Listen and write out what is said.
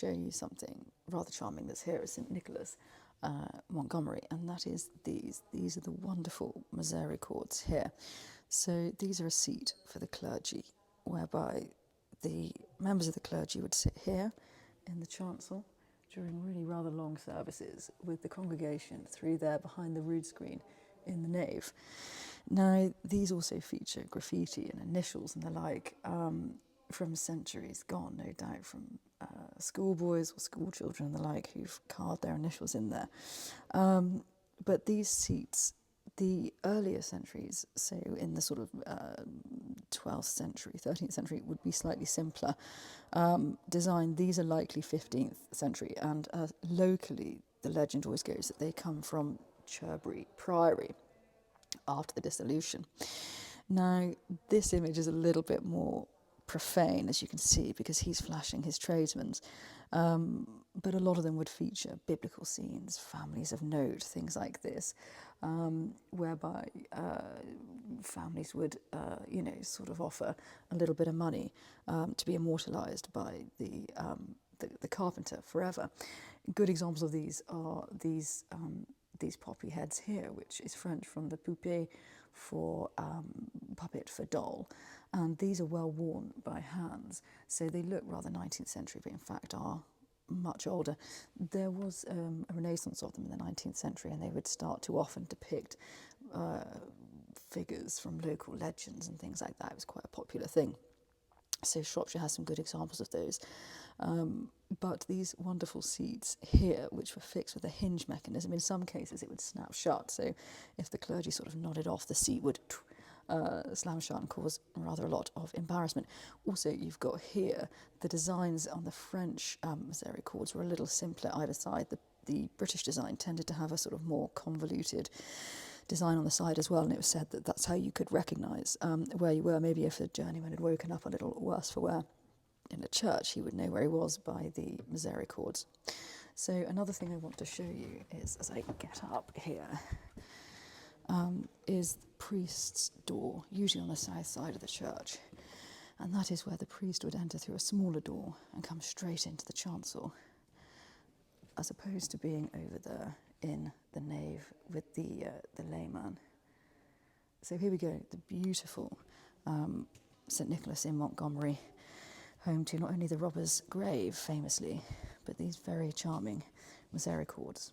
show you something rather charming that's here at St Nicholas, Montgomery, and that is these. These are the wonderful misericords here. So these are a seat for the clergy, whereby the members of the clergy would sit here in the chancel during really rather long services with the congregation through there behind the rood screen in the nave. Now, these also feature graffiti and initials and the like from centuries gone, no doubt, from schoolboys or school children and the like who've carved their initials in there. But these seats, the earlier centuries, so in the sort of 12th century, 13th century, would be slightly simpler design. These are likely 15th century, and locally the legend always goes that they come from Cherbury Priory after the dissolution. Now, this image is a little bit more profane, as you can see, because he's flashing his tradesmen's. But a lot of them would feature biblical scenes, families of note, things like this, whereby families would, sort of offer a little bit of money to be immortalised by the carpenter forever. Good examples of these are these poppy heads here, which is French from the poupée for puppet for doll, and these are well worn by hands, so they look rather 19th century, but in fact are much older. There was a renaissance of them in the 19th century, and they would start to often depict figures from local legends and things like that. It was quite a popular thing. So Shropshire has some good examples of those. But these wonderful seats here, which were fixed with a hinge mechanism, in some cases it would snap shut. So if the clergy sort of nodded off, the seat would slam shut and cause rather a lot of embarrassment. Also, you've got here the designs on the French misericords were a little simpler either side. The British design tended to have a sort of more convoluted design on the side as well, and it was said that that's how you could recognise where you were. Maybe if the journeyman had woken up a little worse for wear in a church, he would know where he was by the misericords. So another thing I want to show you is, as I get up here, is the priest's door, usually on the south side of the church, and that is where the priest would enter through a smaller door and come straight into the chancel, as opposed to being over there in the nave with the layman. So here we go, the beautiful St Nicholas in Montgomery, home to not only the robber's grave, famously, but these very charming misericords.